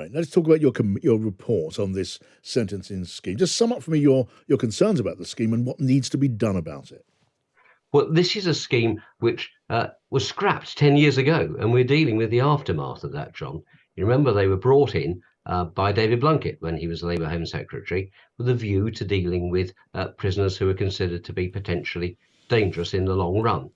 Right. Let's talk about your report on this sentencing scheme. Just sum up for me your concerns about the scheme and what needs to be done about it. Well, this is a scheme which was scrapped 10 years ago, and we're dealing with the aftermath of that, John. You remember they were brought in by David Blunkett when he was the Labour Home Secretary with a view to dealing with prisoners who were considered to be potentially dangerous in the long run.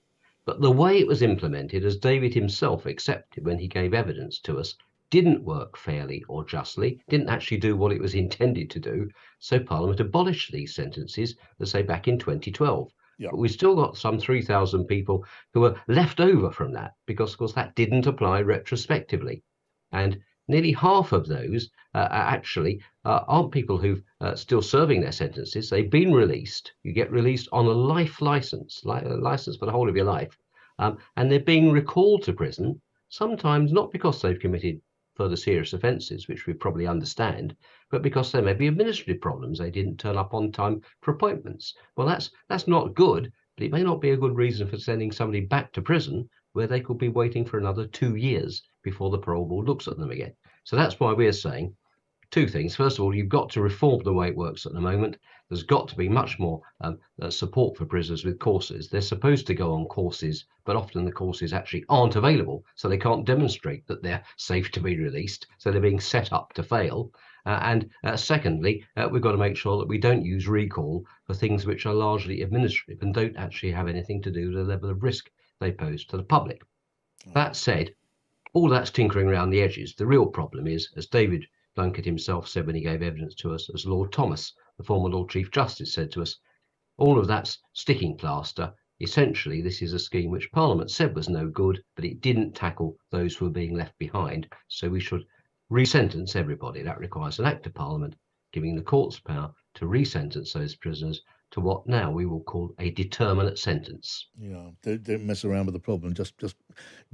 But the way it was implemented, as David himself accepted when he gave evidence to us, didn't work fairly or justly, didn't actually do what it was intended to do. So Parliament abolished these sentences, let's say back in 2012. Yeah. But we've still got some 3,000 people who are left over from that because, of course, that didn't apply retrospectively. And nearly half of those aren't people who've still serving their sentences. They've been released. You get released on a life license, like a license for the whole of your life. And they're being recalled to prison, sometimes not because they've committed further serious offences, which we probably understand, but because there may be administrative problems. They didn't turn up on time for appointments. Well, that's not good, but it may not be a good reason for sending somebody back to prison where they could be waiting for another 2 years before the parole board looks at them again. So that's why we're saying two things. First of all, you've got to reform the way it works at the moment. There's got to be much more support for prisoners with courses. They're supposed to go on courses, but often the courses actually aren't available, so they can't demonstrate that they're safe to be released. So they're being set up to fail. Secondly, we've got to make sure that we don't use recall for things which are largely administrative and don't actually have anything to do with the level of risk they pose to the public. That said, all that's tinkering around the edges. The real problem is, as David Blunkett himself said when he gave evidence to us, as Lord Thomas, the former Lord Chief Justice, said to us, all of that's sticking plaster. Essentially, this is a scheme which Parliament said was no good, but it didn't tackle those who were being left behind. So we should resentence everybody. That requires an act of Parliament giving the courts power to resentence those prisoners to what now we will call a determinate sentence. Yeah, don't mess around with the problem. Just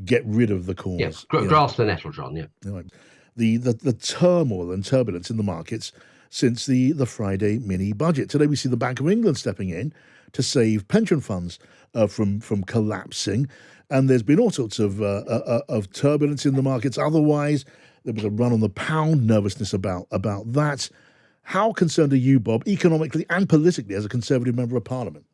get rid of the cause. Yeah, grasp the nettle, John. Yeah. Right. The turmoil and turbulence in the markets since the Friday mini budget. Today we see the Bank of England stepping in to save pension funds from collapsing, and there's been all sorts of turbulence in the markets. Otherwise, there was a run on the pound, nervousness about that. How concerned are you, Bob, economically and politically, as a Conservative member of Parliament?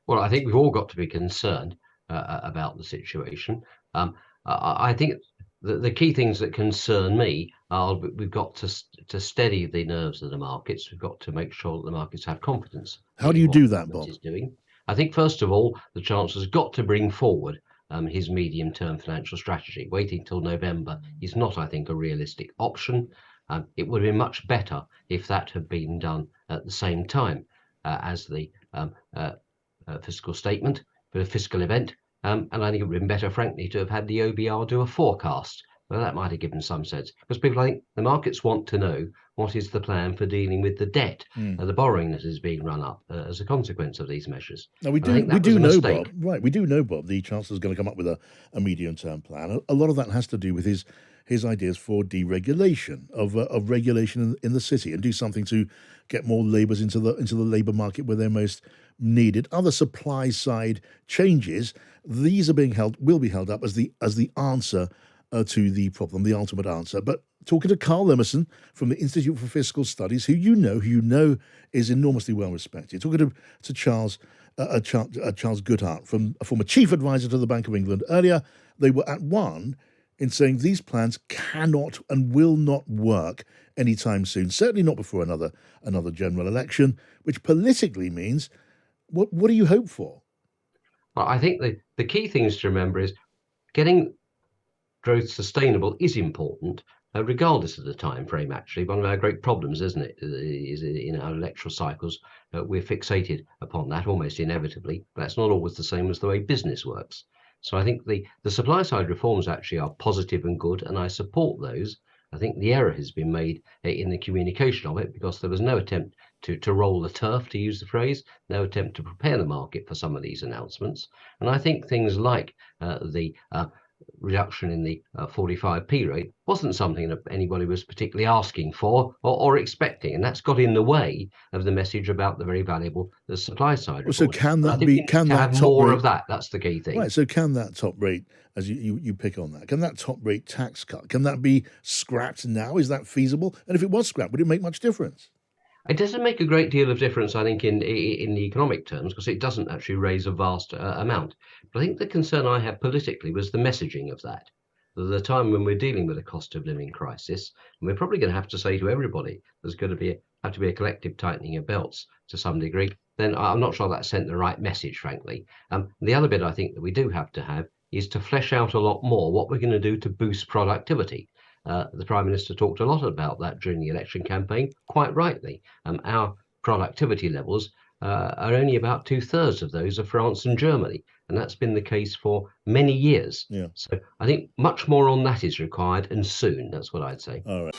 Well, I think we've all got to be concerned about the situation. I think the key things that concern me are we've got to steady the nerves of the markets. We've got to make sure that the markets have confidence. How do you do that, Bob? Is doing. I think, first of all, the Chancellor's got to bring forward his medium-term financial strategy. Waiting till November is not, I think, a realistic option. It would have been much better if that had been done at the same time as the fiscal statement, but a fiscal event. And I think it would have been better, frankly, to have had the OBR do a forecast. Well, that might have given some sense, because people, I think, the markets want to know what is the plan for dealing with the debt, the borrowing that is being run up as a consequence of these measures. Now we do know, Bob. Right, we do know, Bob. The Chancellor's going to come up with a medium-term plan. A lot of that has to do with his ideas for deregulation of regulation in the city, and do something to get more labourers into the labour market where they're most needed. Other supply side changes, these are will be held up as the answer to the problem, the ultimate answer. But talking to Carl Emerson from the Institute for Fiscal Studies, who you know is enormously well respected, talking to Charles Goodhart, from a former chief advisor to the Bank of England. Earlier, they were at one in saying these plans cannot and will not work anytime soon, certainly not before another general election, which politically means, what do you hope for? Well, I think the key things to remember is getting growth sustainable is important, regardless of the time frame. Actually, one of our great problems, isn't it, is in our electoral cycles, we're fixated upon that almost inevitably. But that's not always the same as the way business works. So I think the supply side reforms actually are positive and good, and I support those. I think the error has been made in the communication of it, because there was no attempt to roll the turf, to use the phrase, no attempt to prepare the market for some of these announcements. And I think things like the reduction in the 45p rate wasn't something that anybody was particularly asking for or expecting, and that's got in the way of the message about the very valuable supply side Well, so report. can But I that think be? you need Can to that have top more rate? of that. That's the key thing. Right. So can that top rate, as you pick on that, can that top rate tax cut? Can that be scrapped now? Is that feasible? And if it was scrapped, would it make much difference? It doesn't make a great deal of difference, I think, in the economic terms, because it doesn't actually raise a vast amount. But I think the concern I had politically was the messaging of that. The time when we're dealing with a cost of living crisis, and we're probably going to have to say to everybody there's going to have to be a collective tightening of belts to some degree, then I'm not sure that sent the right message, frankly. The other bit I think that we do have to have is to flesh out a lot more what we're going to do to boost productivity. The Prime Minister talked a lot about that during the election campaign, quite rightly. Our productivity levels are only about 2/3 of those of France and Germany, and that's been the case for many years. Yeah. So I think much more on that is required, and soon. That's what I'd say. All right.